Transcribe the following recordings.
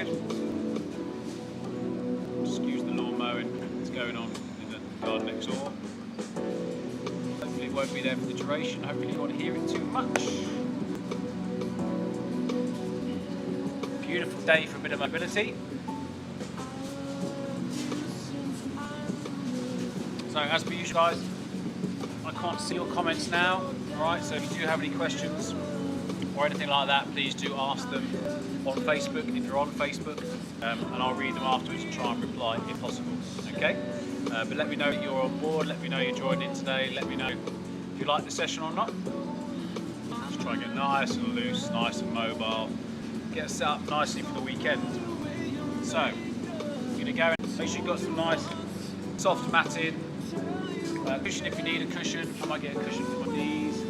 period. Excuse the lawn mowing that's going on in the garden next door. Hopefully it won't be there for the duration. Hopefully you won't hear it too much. Beautiful day for a bit of mobility. So as per usual guys, I can't see your comments now, alright, so if you do have any questions or anything like that, please do ask them on Facebook, if you're on Facebook, and I'll read them afterwards and try and reply if possible, okay? But let me know that you're on board, let me know you joined in today, let me know if you like the session or not. Just try and get nice and loose, nice and mobile, get set up nicely for the weekend. So, you're going to go and make sure you've got some nice soft matting, cushion if you need a cushion. I might get a cushion for my knees.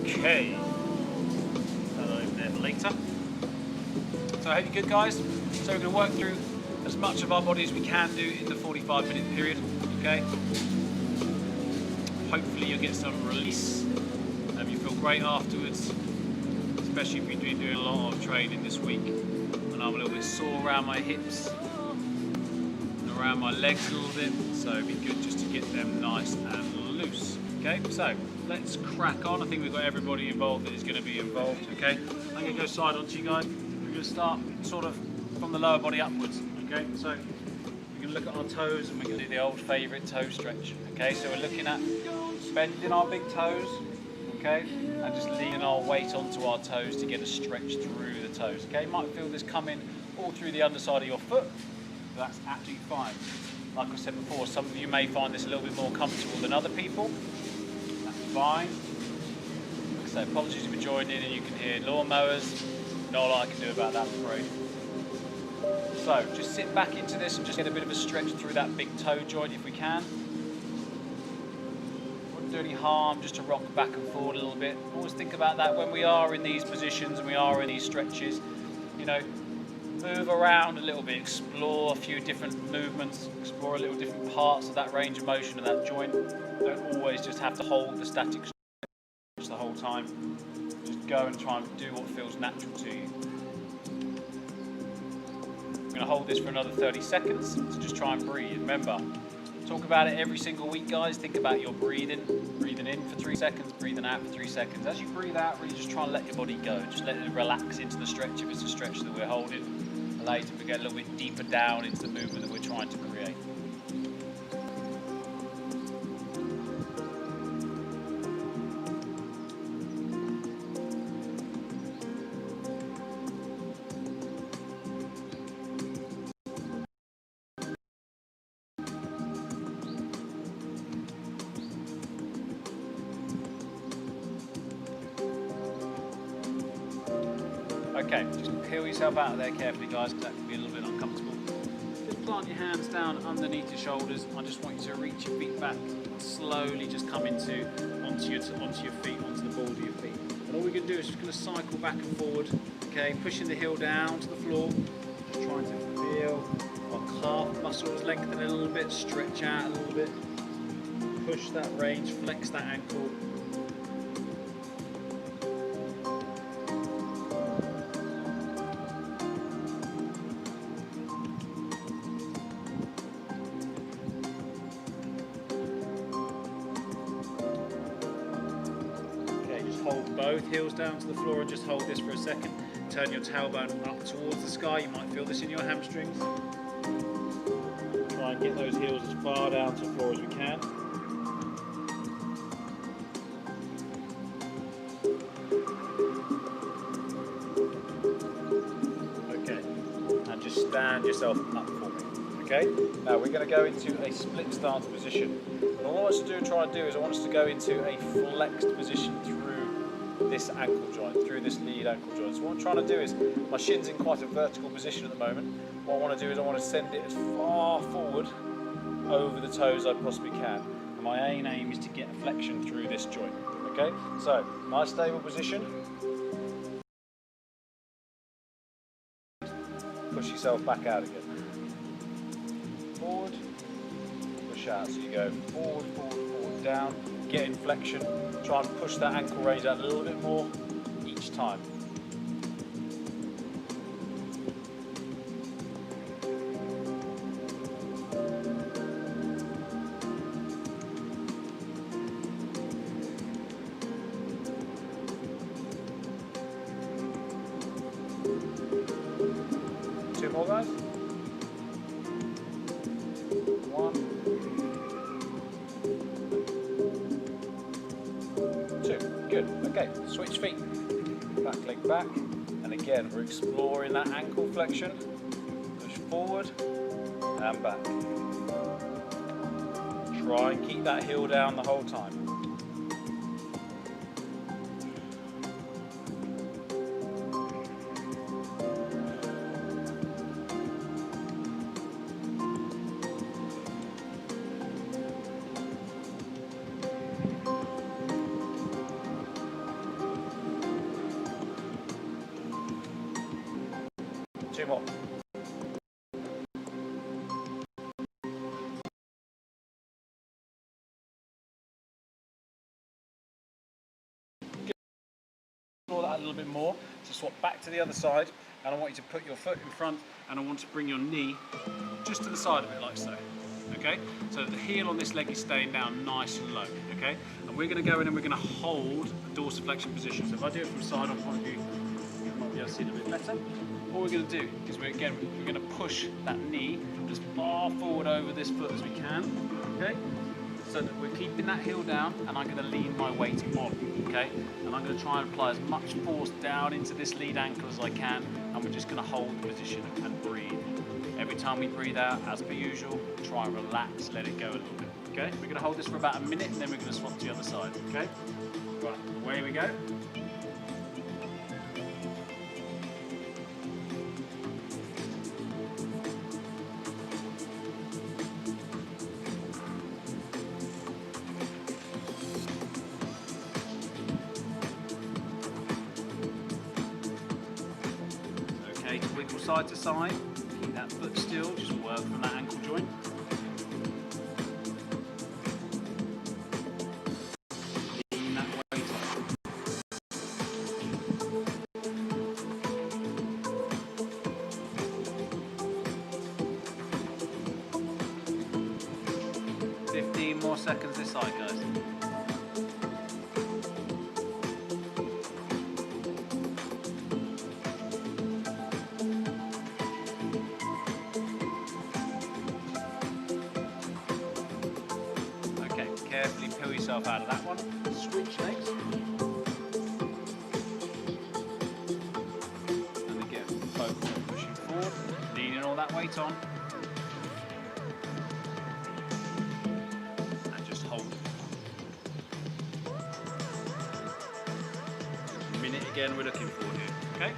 Okay, a bit later. So I hope you're good guys. So we're going to work through as much of our body as we can do in the 45-minute period, okay? Hopefully you'll get some release and you feel great afterwards, especially if you've been doing a lot of training this week. And I'm a little bit sore around my hips and around my legs a little bit, so it'd be good just to get them nice and loose. Okay, so let's crack on. I think we've got everybody involved that is going to be involved, okay? I'm going to go side onto you guys. We're going to start sort of from the lower body upwards, okay? So we're going to look at our toes and we're going to do the old favourite toe stretch, okay? So we're looking at bending our big toes, okay? And just leaning our weight onto our toes to get a stretch through the toes, okay? You might feel this coming all through the underside of your foot, but that's absolutely fine. Like I said before, some of you may find this a little bit more comfortable than other people. Fine. So apologies if you're joining in and you can hear lawnmowers. Not a lot I can do about that, I'm afraid. So just sit back into this and just get a bit of a stretch through that big toe joint if we can. Wouldn't do any harm just to rock back and forward a little bit. Always think about that when we are in these positions and we are in these stretches. You know, move around a little bit, explore a few different movements, explore a little different parts of that range of motion of that joint. Don't always just have to hold the static stretch the whole time. Just go and try and do what feels natural to you. I'm going to hold this for another 30 seconds, so just try and breathe. Remember, talk about it every single week, guys. Think about your breathing. Breathing in for 3 seconds, breathing out for 3 seconds. As you breathe out, really just try and let your body go. Just let it relax into the stretch if it's a stretch that we're holding. Allow you to get a little bit deeper down into the movement that we're trying to create. Okay, just peel yourself out of there carefully, guys, because that can be a little bit uncomfortable. Just plant your hands down underneath your shoulders. I just want you to reach your feet back and slowly just come onto your feet, onto the balls of your feet. And all we're going to do is just going to cycle back and forward, okay, pushing the heel down to the floor, just trying to feel our calf muscles lengthen a little bit, stretch out a little bit, push that range, flex that ankle. Hold both heels down to the floor and just hold this for a second. Turn your tailbone up towards the sky. You might feel this in your hamstrings. Try and get those heels as far down to the floor as we can. Okay, and just stand yourself up for me. Okay, now we're going to go into a split stance position. And all I want us to try and do is I want us to go into a flexed position through this ankle joint, through this lead ankle joint. So what I'm trying to do is, my shin's in quite a vertical position at the moment. What I want to do is I want to send it as far forward over the toes I possibly can. And my aim is to get flexion through this joint. Okay, so nice stable position. Push yourself back out again. Forward, push out. So you go forward, forward, forward, down, get inflection. Try and push that ankle range out a little bit more each time. Two more, guys. One, two. Good. Okay, switch feet. Back leg back. And again, we're exploring that ankle flexion. Push forward and back. Try and keep that heel down the whole time. Two more. Explore that a little bit more. So swap back to the other side, and I want you to put your foot in front, and I want to bring your knee just to the side of it, like so. Okay? So the heel on this leg is staying down nice and low. Okay? And we're going to go in and we're going to hold the dorsiflexion position. So if I do it from side on point of view, you might be able to see it a bit better. What we're going to do is we're going to push that knee as far forward over this foot as we can, okay? So that we're keeping that heel down, and I'm going to lean my weight on, okay? And I'm going to try and apply as much force down into this lead ankle as I can, and we're just going to hold the position and breathe. Every time we breathe out, as per usual, try and relax, let it go a little bit, okay? We're going to hold this for about a minute, and then we're going to swap to the other side, okay? Right, away we go. Okay, wiggle side to side, keep that foot still, just work from that ankle joint. Lean that weight off. More seconds this side, guys. Okay, carefully peel yourself out of that one. Switch legs. And again, focus on pushing forward, leaning all that weight on. Again, we're looking for here, okay?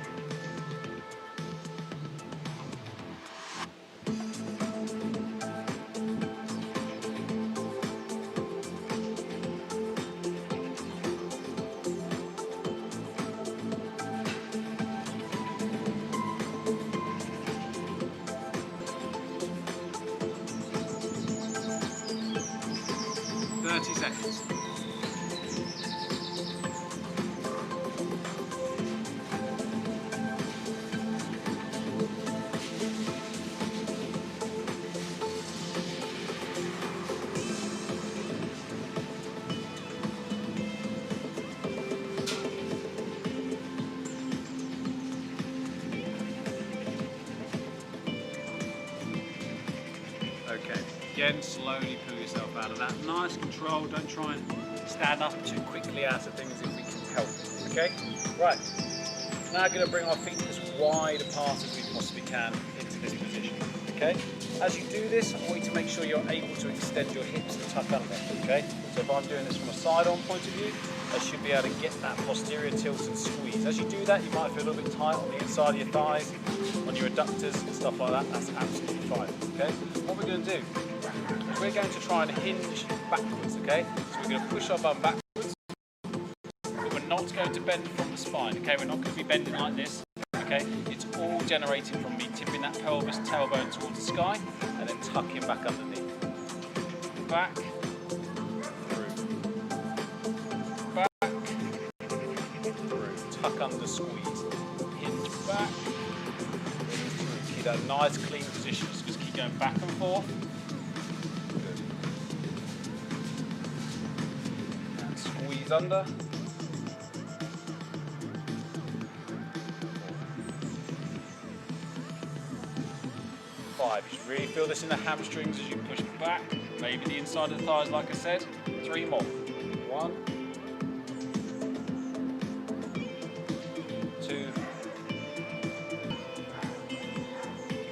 Seconds. Okay, again, slowly pull yourself out of that. Nice control, don't try and stand up too quickly out of things if we can help it, okay? Right, now we're going to bring our feet as wide apart as we possibly can into this position, okay? As you do this, I want you to make sure you're able to extend your hips and tuck under, okay? So if I'm doing this from a side-on point of view, I should be able to get that posterior tilt and squeeze. As you do that, you might feel a little bit tight on the inside of your thighs, on your adductors and stuff like that. That's absolutely fine, okay? What we're going to do is we're going to try and hinge backwards, okay? So we're going to push our bum backwards, not going to bend from the spine, okay? We're not going to be bending like this, okay? It's all generating from me tipping that pelvis, tailbone towards the sky, and then tucking back underneath. Back, through, back, through, tuck under, squeeze, hinge back, through. Keep that nice clean position, just keep going back and forth. Good. And squeeze under. 5. You should really feel this in the hamstrings as you push back. Maybe the inside of the thighs, like I said. 3 more. 1, 2,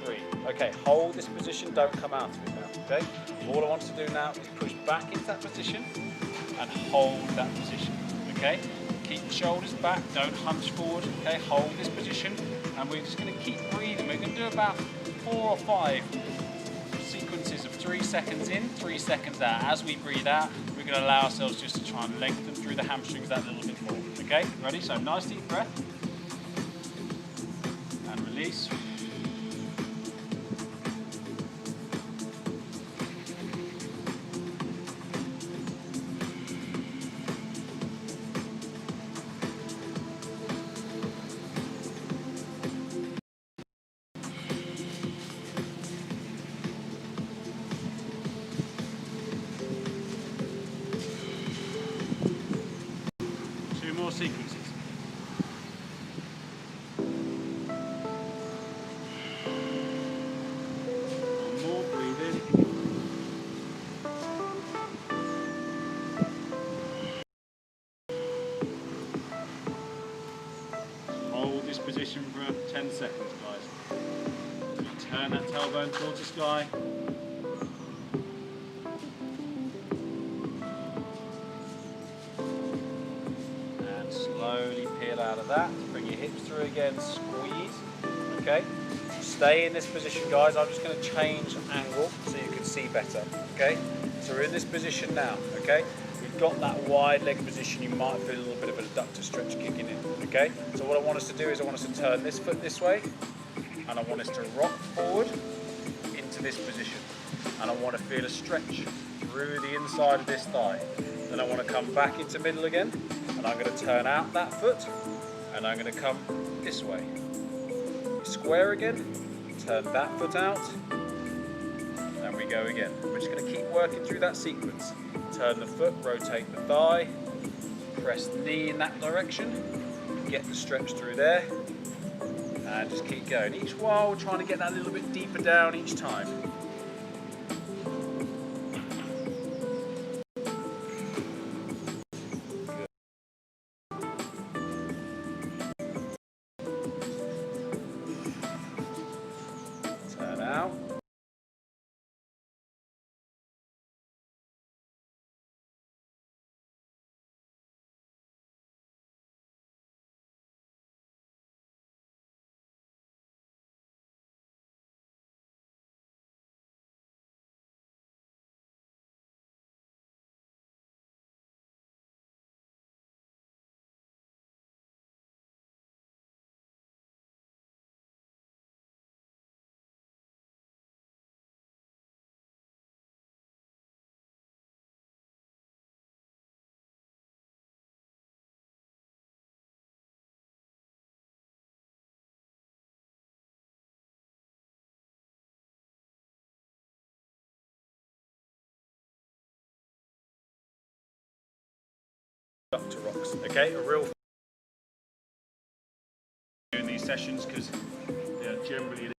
3. Okay, hold this position, don't come out of it now, okay? All I want to do now is push back into that position and hold that position, okay? Keep the shoulders back, don't hunch forward, okay? Hold this position, and we're just gonna keep breathing. We're gonna do about 4 or 5 sequences of 3 seconds in, 3 seconds out. As we breathe out, we're going to allow ourselves just to try and lengthen through the hamstrings that little bit more. Okay, ready? So nice deep breath. And release. More sequences. One more, breathe in. Hold this position for 10 seconds, guys. Turn that tailbone towards the sky. Slowly peel out of that. Bring your hips through again. Squeeze. Okay. Stay in this position, guys. I'm just going to change angle so you can see better. Okay. So we're in this position now. Okay. We've got that wide leg position. You might feel a little bit of an adductor stretch kicking in. Okay. So what I want us to do is I want us to turn this foot this way, and I want us to rock forward into this position, and I want to feel a stretch through the inside of this thigh. Then I want to come back into middle again. And I'm going to turn out that foot, and I'm going to come this way. Square again, turn that foot out, and we go again. We're just going to keep working through that sequence. Turn the foot, rotate the thigh, press the knee in that direction, get the stretch through there, and just keep going. Each while we're trying to get that a little bit deeper down each time. Turn out. Abductor rocks, okay? A real in these sessions because generally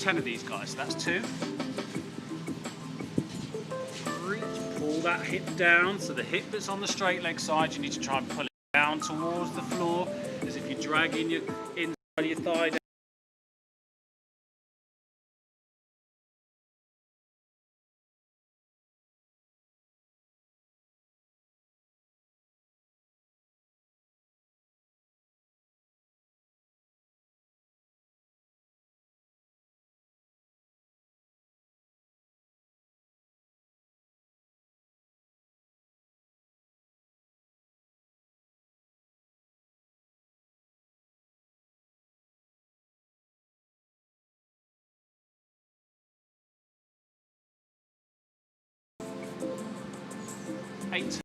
10 of these guys, so that's 2. 3, pull that hip down, so the hip that's on the straight leg side, you need to try and pull it down towards the floor, as if you're dragging your inside of your thigh down. 8,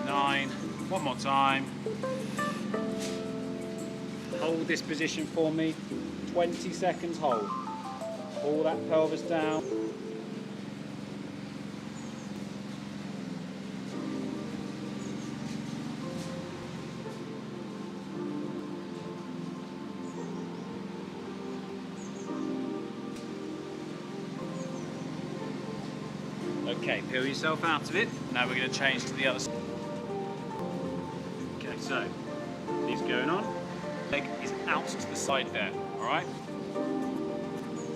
9, one more time. Hold this position for me, 20 seconds hold. Pull that pelvis down. Okay, peel yourself out of it. Now we're going to change to the other side. Okay, so knees going on. Leg is out to the side there, alright?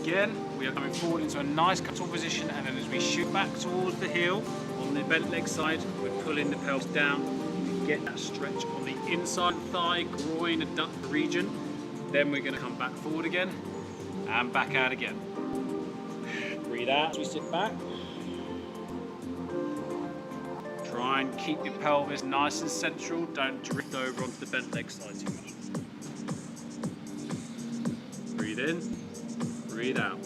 Again, we are coming forward into a nice comfortable position, and then as we shoot back towards the heel on the bent leg side, we're pulling the pelvis down to get that stretch on the inside thigh, groin, adductor region. Then we're going to come back forward again and back out again. Breathe out as we sit back. Try and keep your pelvis nice and central. Don't drift over onto the bent leg side too much. Breathe in, breathe out.